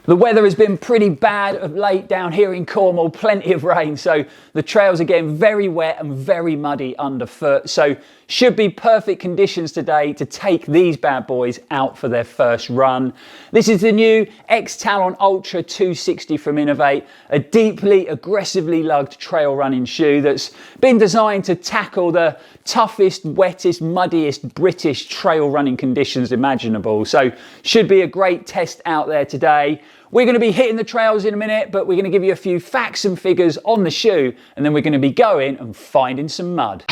The weather has been pretty bad of late down here in Cornwall, plenty of rain, so the trails are getting very wet and very muddy underfoot, so should be perfect conditions today to take these bad boys out for their first run. This is the new X-Talon Ultra 260 from inov-8, a deeply, aggressively lugged trail running shoe that's been designed to tackle the toughest, wettest, muddiest British trail running conditions imaginable, so should be a great test out there today. We're going to be hitting the trails in a minute, but we're going to give you a few facts and figures on the shoe, and then we're going to be going and finding some mud.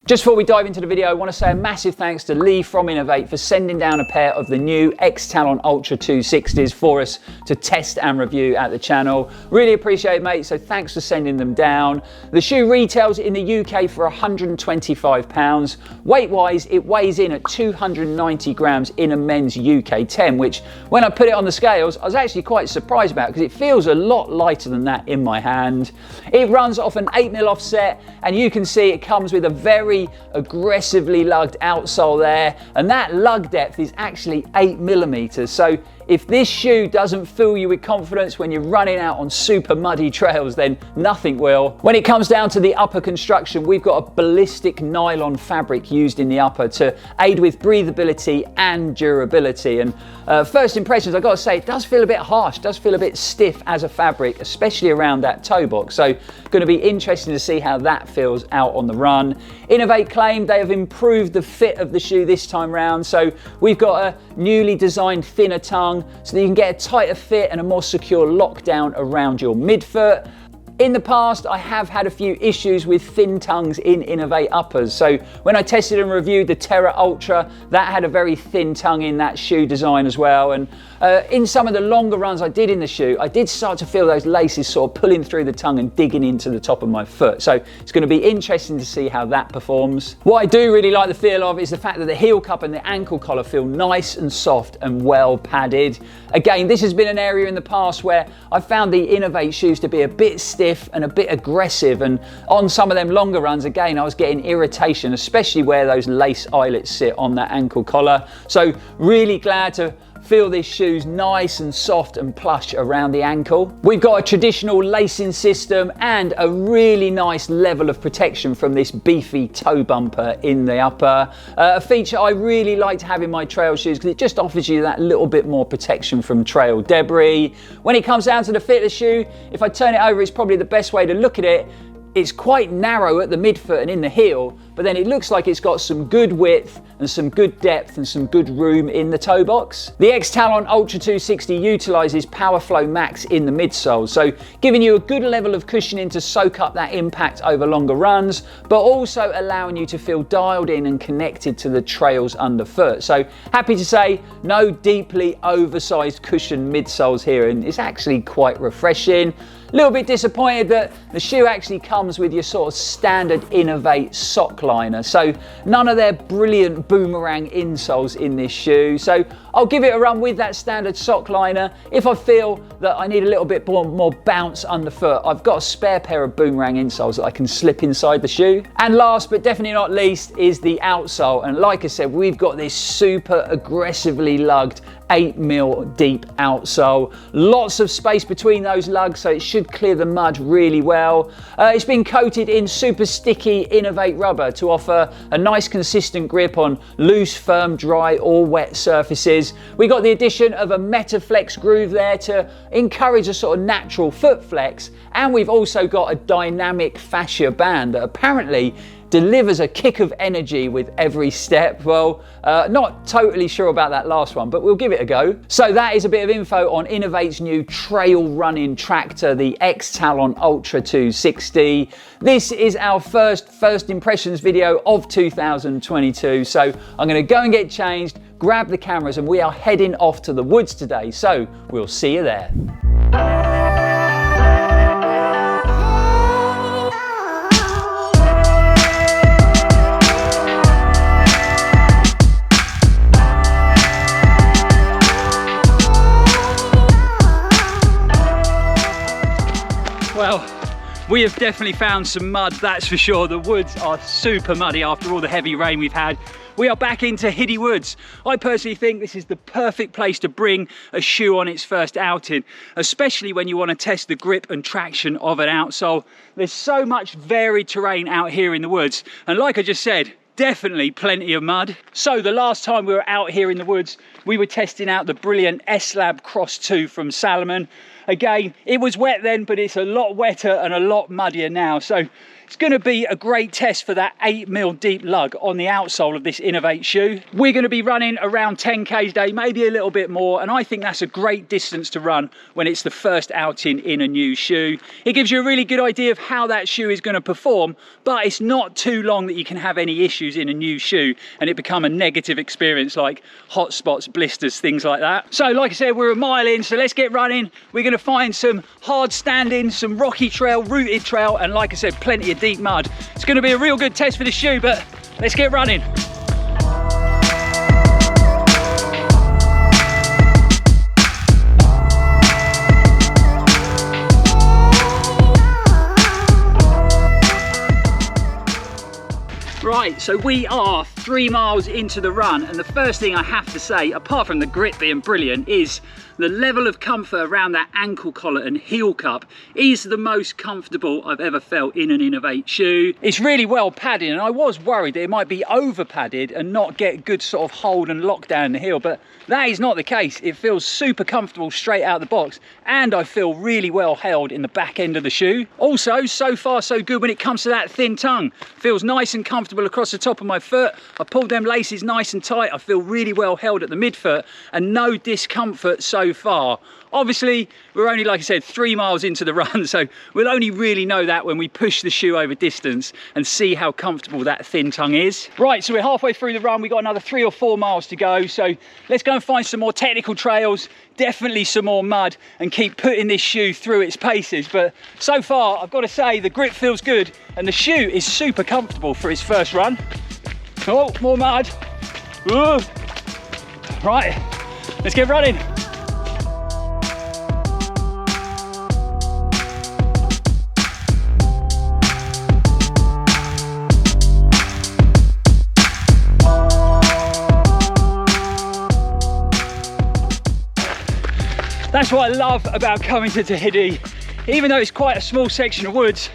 Just before we dive into the video, I want to say a massive thanks to Lee from inov-8 for sending down a pair of the new X-Talon Ultra 260s for us to test and review at the channel. Really appreciate it, mate, so thanks for sending them down. The shoe retails in the UK for £125. Weight-wise, it weighs in at 290 grams in a men's UK 10, which when I put it on the scales, I was actually quite surprised about because it feels a lot lighter than that in my hand. It runs off an 8mm offset, and you can see it comes with a very aggressively lugged outsole there, and that lug depth is actually 8mm. So if this shoe doesn't fill you with confidence when you're running out on super muddy trails, then nothing will. When it comes down to the upper construction, we've got a ballistic nylon fabric used in the upper to aid with breathability and durability. And first impressions, I've got to say, it does feel a bit harsh, does feel a bit stiff as a fabric, especially around that toe box. So going to be interesting to see how that feels out on the run. inov-8 claim they have improved the fit of the shoe this time round. So we've got a newly designed thinner tongue, so that you can get a tighter fit and a more secure lockdown around your midfoot. In the past, I have had a few issues with thin tongues in inov-8 uppers. So when I tested and reviewed the Terra Ultra, that had a very thin tongue in that shoe design as well. And in some of the longer runs I did in the shoe, I did start to feel those laces sort of pulling through the tongue and digging into the top of my foot. So it's going to be interesting to see how that performs. What I do really like the feel of is the fact that the heel cup and the ankle collar feel nice and soft and well padded. Again, this has been an area in the past where I found the inov-8 shoes to be a bit stiff and a bit aggressive, and on some of them longer runs, again, I was getting irritation, especially where those lace eyelets sit on that ankle collar. So really glad to feel these shoes nice and soft and plush around the ankle. We've got a traditional lacing system and a really nice level of protection from this beefy toe bumper in the upper. A feature I really like to have in my trail shoes because it just offers you that little bit more protection from trail debris. When it comes down to the fit of the shoe, if I turn it over, it's probably the best way to look at it. It's quite narrow at the midfoot and in the heel, but then it looks like it's got some good width and some good depth and some good room in the toe box. The X-Talon Ultra 260 utilises PowerFlow Max in the midsole, so giving you a good level of cushioning to soak up that impact over longer runs, but also allowing you to feel dialed in and connected to the trails underfoot. So happy to say, no deeply oversized cushion midsoles here, and it's actually quite refreshing. A little bit disappointed that the shoe actually comes with your sort of standard inov-8 sock liner, so none of their brilliant boomerang insoles in this shoe. So I'll give it a run with that standard sock liner. If I feel that I need a little bit more bounce underfoot, I've got a spare pair of boomerang insoles that I can slip inside the shoe. And last but definitely not least is the outsole, and like I said, we've got this super aggressively lugged 8mm deep outsole. Lots of space between those lugs, so it should clear the mud really well. It's been coated in super sticky inov-8 rubber to offer a nice consistent grip on loose, firm, dry or wet surfaces. We got the addition of a MetaFlex groove there to encourage a sort of natural foot flex, and we've also got a dynamic fascia band that apparently delivers a kick of energy with every step. Well, not totally sure about that last one, but we'll give it a go. So that is a bit of info on inov-8's new trail running tractor, the X-Talon Ultra 260. This is our first impressions video of 2022. So I'm gonna go and get changed, grab the cameras and we are heading off to the woods today. So we'll see you there. Well, we have definitely found some mud, that's for sure. The woods are super muddy after all the heavy rain we've had. We are back into Tehidy Woods. I personally think this is the perfect place to bring a shoe on its first outing, especially when you want to test the grip and traction of an outsole. There's so much varied terrain out here in the woods, and like I just said, definitely plenty of mud. So the last time we were out here in the woods, we were testing out the brilliant S-Lab Cross 2 from Salomon. Again, it was wet then, but it's a lot wetter and a lot muddier now. So it's going to be a great test for that 8mm deep lug on the outsole of this inov-8 shoe. We're going to be running around 10K a day, maybe a little bit more, and I think that's a great distance to run when it's the first outing in a new shoe. It gives you a really good idea of how that shoe is going to perform, but it's not too long that you can have any issues in a new shoe and it become a negative experience like hot spots, blisters, things like that. So like I said, we're a mile in, so let's get running. We're going to find some hard standing, some rocky trail, rooted trail, and like I said, plenty of deep mud. It's going to be a real good test for the shoe, but let's get running. Right, so we are 3 miles into the run, and the first thing I have to say, apart from the grip being brilliant, is the level of comfort around that ankle collar and heel cup is the most comfortable I've ever felt in an inov-8 shoe. It's really well padded, and I was worried that it might be over padded and not get good sort of hold and lockdown in the heel, but that is not the case. It feels super comfortable straight out of the box, and I feel really well held in the back end of the shoe. Also, so far so good when it comes to that thin tongue. Feels nice and comfortable across the top of my foot. I pulled them laces nice and tight. I feel really well held at the midfoot and no discomfort so far. Obviously, we're only, like I said, 3 miles into the run, so we'll only really know that when we push the shoe over distance and see how comfortable that thin tongue is. Right, so we're halfway through the run. We've got another 3 or 4 miles to go, so let's go and find some more technical trails, definitely some more mud, and keep putting this shoe through its paces. But so far, I've got to say, the grip feels good, and the shoe is super comfortable for its first run. Oh, more mud. Ooh. Right, let's get running. That's what I love about coming to Tehidy. Even though it's quite a small section of woods,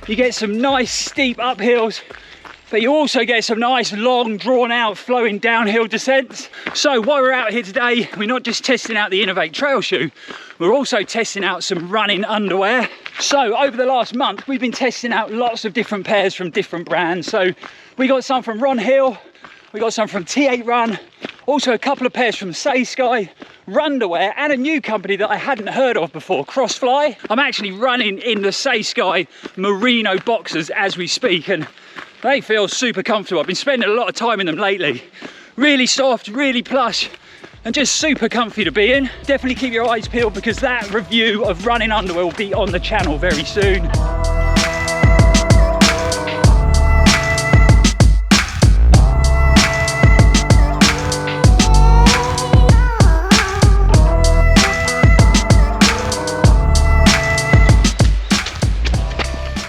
you get some nice steep uphills, but you also get some nice long drawn out flowing downhill descents. So while we're out here today, we're not just testing out the inov-8 trail shoe, we're also testing out some running underwear. So over the last month, we've been testing out lots of different pairs from different brands. So we got some from Ron Hill, we got some from T8 Run, also a couple of pairs from Say Sky, Runderwear, and a new company that I hadn't heard of before, Crossfly. I'm actually running in the Say Sky merino boxers as we speak, and they feel super comfortable. I've been spending a lot of time in them lately. Really soft, really plush, and just super comfy to be in. Definitely keep your eyes peeled because that review of running underwear will be on the channel very soon.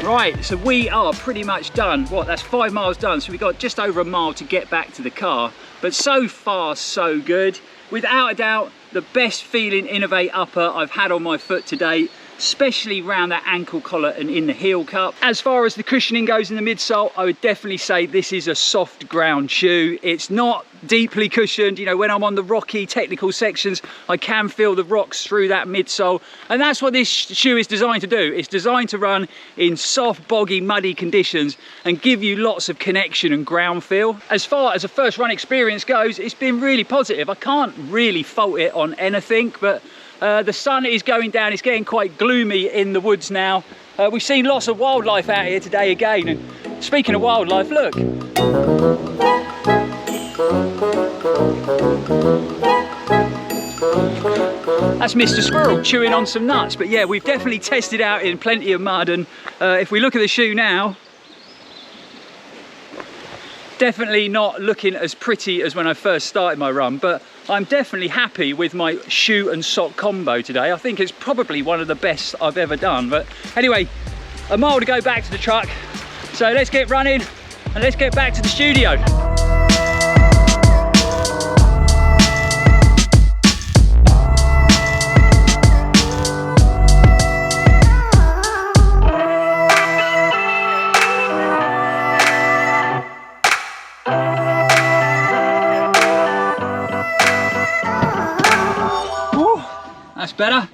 Right, so we are pretty much done. What, that's 5 miles done, so we've got just over a mile to get back to the car. But so far, so good. Without a doubt, the best feeling inov-8 upper I've had on my foot to date, especially around that ankle collar and in the heel cup. As far as the cushioning goes in the midsole, I would definitely say this is a soft ground shoe. It's not deeply cushioned. You know, when I'm on the rocky technical sections, I can feel the rocks through that midsole, and that's what this shoe is designed to do. It's designed to run in soft, boggy, muddy conditions and give you lots of connection and ground feel. As far as a first run experience goes, it's been really positive. I can't really fault it on anything, but the sun is going down. It's getting quite gloomy in the woods now. We've seen lots of wildlife out here today again, and speaking of wildlife, look. That's Mr. Squirrel chewing on some nuts. But yeah, we've definitely tested out in plenty of mud, and if we look at the shoe now, definitely not looking as pretty as when I first started my run, but I'm definitely happy with my shoe and sock combo today. I think it's probably one of the best I've ever done. But anyway, a mile to go back to the truck, so let's get running and let's get back to the studio. That's better.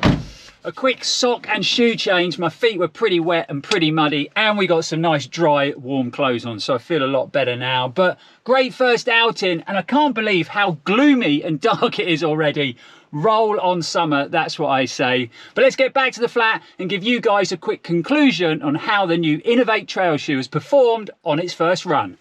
A quick sock and shoe change. My feet were pretty wet and pretty muddy, and we got some nice dry warm clothes on, so I feel a lot better now. But great first outing, and I can't believe how gloomy and dark it is already. Roll on summer, that's what I say. But let's get back to the flat and give you guys a quick conclusion on how the new inov-8 trail shoe has performed on its first run.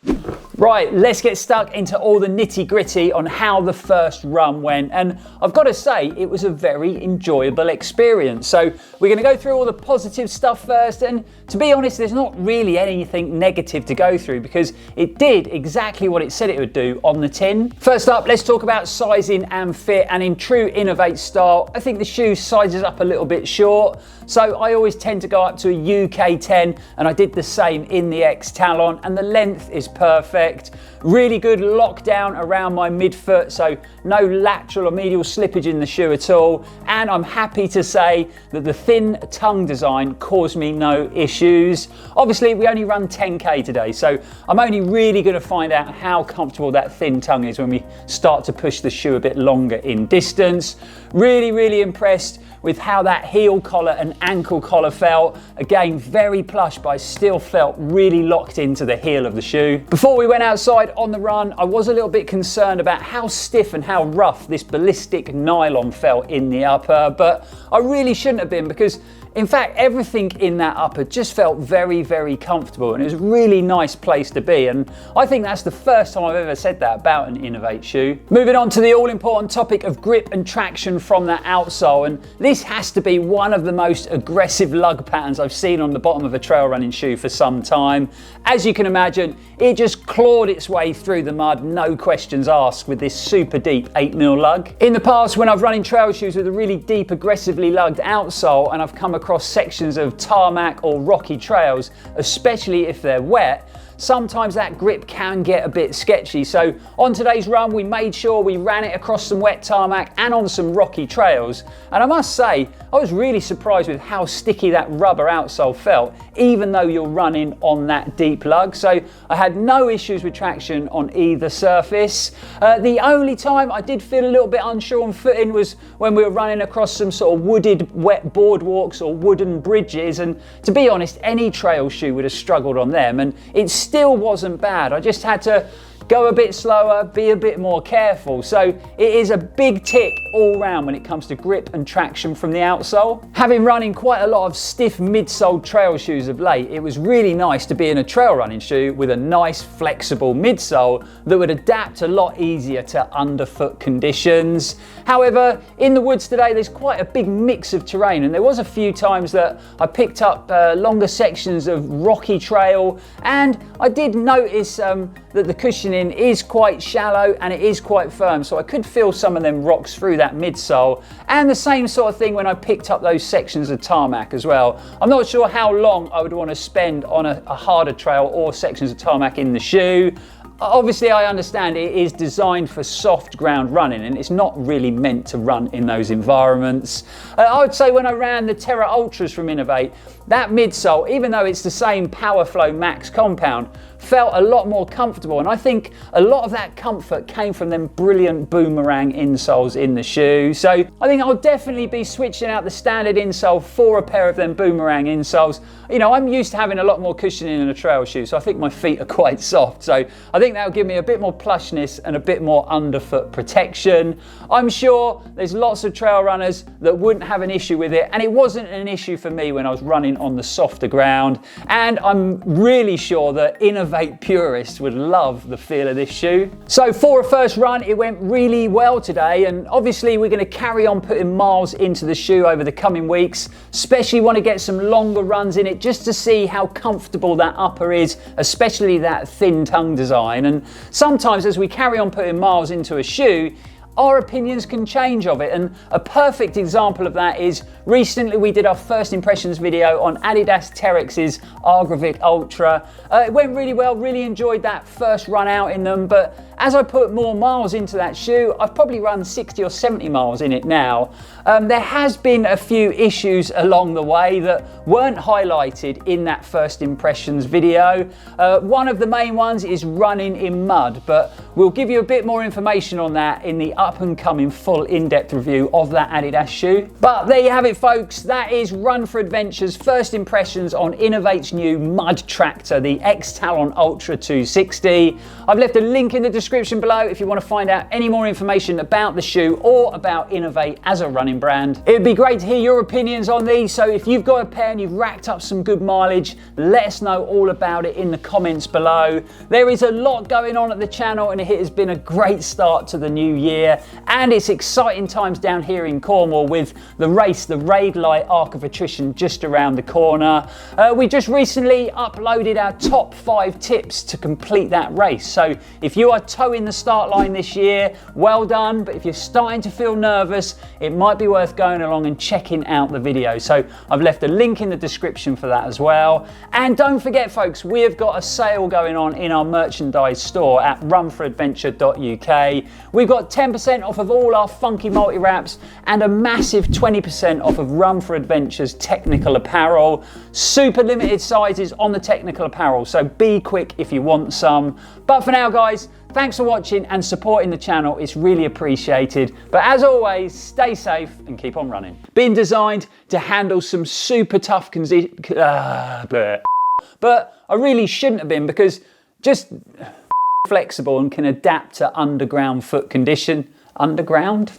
Right, let's get stuck into all the nitty gritty on how the first run went. And I've got to say, it was a very enjoyable experience. So we're going to go through all the positive stuff first. And to be honest, there's not really anything negative to go through because it did exactly what it said it would do on the tin. First up, let's talk about sizing and fit. And in true inov-8 style, I think the shoe sizes up a little bit short. So I always tend to go up to a UK 10, and I did the same in the X-Talon, and the length is perfect. Really good lockdown around my midfoot, so no lateral or medial slippage in the shoe at all. And I'm happy to say that the thin tongue design caused me no issues. Obviously, we only run 10K today, so I'm only really going to find out how comfortable that thin tongue is when we start to push the shoe a bit longer in distance. Really impressed with how that heel collar and ankle collar felt. Again, very plush, but I still felt really locked into the heel of the shoe. Before we went outside on the run, I was a little bit concerned about how stiff and how rough this ballistic nylon felt in the upper, but I really shouldn't have been, because in fact, everything in that upper just felt very comfortable, and it was a really nice place to be. And I think that's the first time I've ever said that about an inov-8 shoe. Moving on to the all-important topic of grip and traction from that outsole, and this has to be one of the most aggressive lug patterns I've seen on the bottom of a trail running shoe for some time. As you can imagine, it just clawed its way through the mud, no questions asked, with this super deep 8mm lug. In the past, when I've run in trail shoes with a really deep, aggressively lugged outsole, and I've come across sections of tarmac or rocky trails, especially if they're wet, sometimes that grip can get a bit sketchy. So on today's run, we made sure we ran it across some wet tarmac and on some rocky trails. And I must say, I was really surprised with how sticky that rubber outsole felt, even though you're running on that deep lug. So I had no issues with traction on either surface. The only time I did feel a little bit unsure on footing was when we were running across some sort of wooded wet boardwalks or wooden bridges. And to be honest, any trail shoe would have struggled on them, and it still wasn't bad. I just had to go a bit slower, be a bit more careful. So it is a big tick all round when it comes to grip and traction from the outsole. Having run in quite a lot of stiff midsole trail shoes of late, it was really nice to be in a trail running shoe with a nice flexible midsole that would adapt a lot easier to underfoot conditions. However, in the woods today, there's quite a big mix of terrain, and there was a few times that I picked up longer sections of rocky trail, and I did notice that the cushioning is quite shallow and it is quite firm, so I could feel some of them rocks through that midsole. And the same sort of thing when I picked up those sections of tarmac as well. I'm not sure how long I would want to spend on a harder trail or sections of tarmac in the shoe. Obviously, I understand it is designed for soft ground running, and it's not really meant to run in those environments. I would say when I ran the Terra Ultras from inov-8, that midsole, even though it's the same PowerFlow Max compound, felt a lot more comfortable, and I think a lot of that comfort came from them brilliant boomerang insoles in the shoe. So I think I'll definitely be switching out the standard insole for a pair of them boomerang insoles. You know, I'm used to having a lot more cushioning in a trail shoe, so I think my feet are quite soft, so I think think that'll give me a bit more plushness and a bit more underfoot protection. I'm sure there's lots of trail runners that wouldn't have an issue with it, and it wasn't an issue for me when I was running on the softer ground. And I'm really sure that inov-8 purists would love the feel of this shoe. So for a first run, it went really well today, and obviously we're going to carry on putting miles into the shoe over the coming weeks. Especially want to get some longer runs in it just to see how comfortable that upper is, especially that thin tongue design. And sometimes as we carry on putting miles into a shoe, our opinions can change of it, and a perfect example of that is recently we did our first impressions video on Adidas Terex's Ultra. It went really well, really enjoyed that first run out in them, but as I put more miles into that shoe, I've probably run 60 or 70 miles in it now. There has been a few issues along the way that weren't highlighted in that first impressions video. One of the main ones is running in mud, but we'll give you a bit more information on that in the up and coming full in-depth review of that Adidas shoe. But there you have it, folks. That is Run4Adventure's first impressions on inov-8's new mud tractor, the X-Talon Ultra 260. I've left a link in the description below if you want to find out any more information about the shoe or about inov-8 as a running brand. It'd be great to hear your opinions on these, so if you've got a pair and you've racked up some good mileage, let us know all about it in the comments below. There is a lot going on at the channel, and it has been a great start to the new year, and it's exciting times down here in Cornwall with the race, the Raid Light Arc of Attrition, just around the corner. We just recently uploaded our top 5 tips to complete that race, so if you are toeing the start line this year, well done. But if you're starting to feel nervous, it might be worth going along and checking out the video. So I've left a link in the description for that as well. And don't forget, folks, we have got a sale going on in our merchandise store at Run4Adventure.uk. We've got 10% off of all our funky multi-wraps and a massive 20% off of Run4Adventure's technical apparel. Super limited sizes on the technical apparel, so be quick if you want some. But for now, guys, thanks for watching and supporting the channel. It's really appreciated. But as always, stay safe and keep on running. Been designed to handle some super tough conditions. But I really shouldn't have been, because just flexible and can adapt to underground foot condition. Underground?